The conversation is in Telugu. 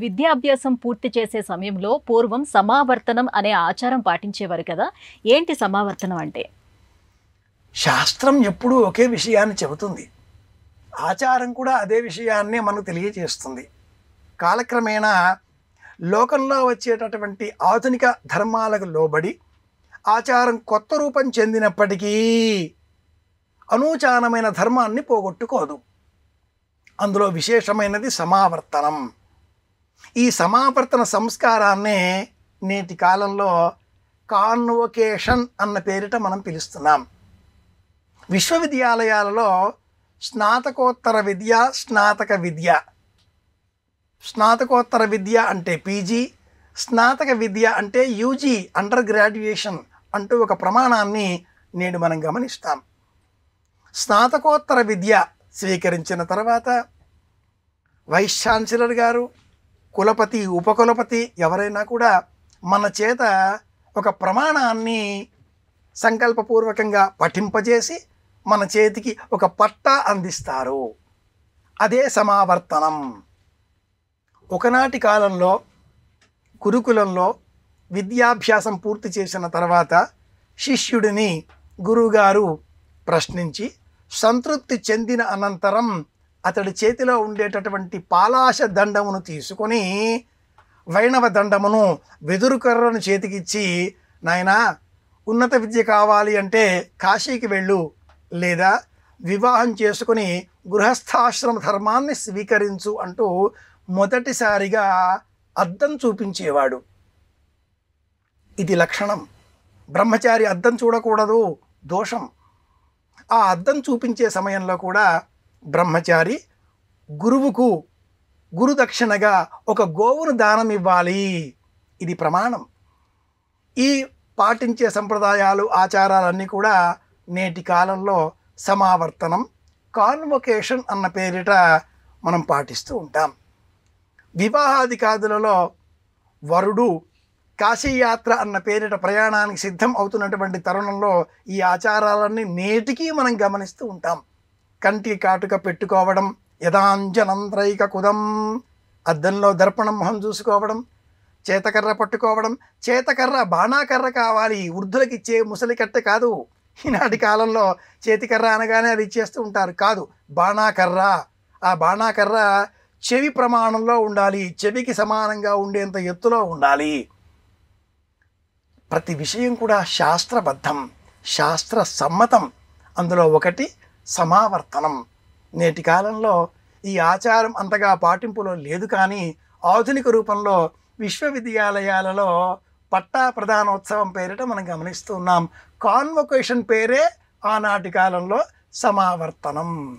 విద్యాభ్యాసం పూర్తి చేసే సమయంలో పూర్వం సమావర్తనం అనే ఆచారం పాటించేవారు కదా. ఏంటి సమావర్తనం అంటే? శాస్త్రం ఎప్పుడూ ఒకే విషయాన్ని చెబుతుంది. ఆచారం కూడా అదే విషయాన్నే మనకు తెలియజేస్తుంది. కాలక్రమేణా లోకంలో వచ్చేటటువంటి ఆధునిక ధర్మాలకు లోబడి ఆచారం కొత్త రూపం చెందినప్పటికీ అనూచానమైన ధర్మాన్ని పోగొట్టుకోదు. అందులో విశేషమైనది సమావర్తనం. ఈ సమావర్తన సంస్కారాన్నే నేటి కాలంలో కాన్వొకేషన్ అన్న పేరిట మనం పిలుస్తున్నాం. విశ్వవిద్యాలయాలలో స్నాతకోత్తర విద్య, స్నాతక విద్య, స్నాతకోత్తర విద్య అంటే పీజీ, స్నాతక విద్య అంటే యూజీ, అండర్ గ్రాడ్యుయేషన్ అంటూ ఒక ప్రమాణాన్ని నేడు మనం గమనిస్తాం. స్నాతకోత్తర విద్య స్వీకరించిన తర్వాత వైస్ ఛాన్సలర్ గారు, కులపతి, ఉపకులపతి ఎవరైనా కూడా మన చేత ఒక ప్రమాణాన్ని సంకల్పపూర్వకంగా పఠింపజేసి మన చేతికి ఒక పట్టా అందిస్తారు. అదే సమావర్తనం. ఒకనాటి కాలంలో గురుకులంలో విద్యాభ్యాసం పూర్తి చేసిన తర్వాత శిష్యుడిని గురువుగారు ప్రశ్నించి సంతృప్తి చెందిన అనంతరం అతడి చేతిలో ఉండేటటువంటి పాలాశ దండమును తీసుకొని వైణవ దండమును వెదురుకర్రను చేతికిచ్చి, నాయనా ఉన్నత విద్య కావాలి అంటే కాశీకి వెళ్ళు, లేదా వివాహం చేసుకుని గృహస్థాశ్రమ ధర్మాన్ని స్వీకరించు అంటూ మొదటిసారిగా అద్దం చూపించేవాడు. ఇది లక్షణం. బ్రహ్మచారి అద్దం చూడకూడదు, దోషం. ఆ అద్దం చూపించే సమయంలో కూడా బ్రహ్మచారి గురువుకు గురుదక్షిణగా ఒక గోవును దానం ఇవ్వాలి. ఇది ప్రమాణం. ఈ పాటించే సంప్రదాయాలు, ఆచారాలన్నీ కూడా నేటి కాలంలో సమావర్తనం, కాన్వొకేషన్ అన్న పేరిట మనం పాటిస్తూ ఉంటాం. వివాహాదికాదులలో వరుడు కాశీయాత్ర అన్న పేరిట ప్రయాణానికి సిద్ధం అవుతున్నటువంటి తరుణంలో ఈ ఆచారాలన్నీ నేటికీ మనం గమనిస్తూ ఉంటాం. కంటికి కాటుక పెట్టుకోవడం, యదాంజనంత్రైక కుదం, అద్దంలో దర్పణం మొహం చూసుకోవడం, చేతకర్ర పట్టుకోవడం. చేతకర్ర బాణాకర్ర కావాలి, వృద్ధులకు ఇచ్చే ముసలి కట్టె కాదు. ఈనాటి కాలంలో చేతికర్ర అనగానే అది ఇచ్చేస్తూ ఉంటారు. కాదు, బాణాకర్ర. ఆ బాణాకర్ర చెవి ప్రమాణంలో ఉండాలి, చెవికి సమానంగా ఉండేంత ఎత్తులో ఉండాలి. ప్రతి విషయం కూడా శాస్త్రబద్ధం, శాస్త్ర సమ్మతం. అందులో ఒకటి సమావర్తనం. నేటి కాలంలో ఈ ఆచారం అంతగా పాటింపులో లేదు, కానీ ఆధునిక రూపంలో విశ్వవిద్యాలయాలలో పట్టా ప్రధానోత్సవం పేరిట మనం గమనిస్తూ ఉన్నాం. కాన్వొకేషన్ పేరే ఆనాటి కాలంలో సమావర్తనం.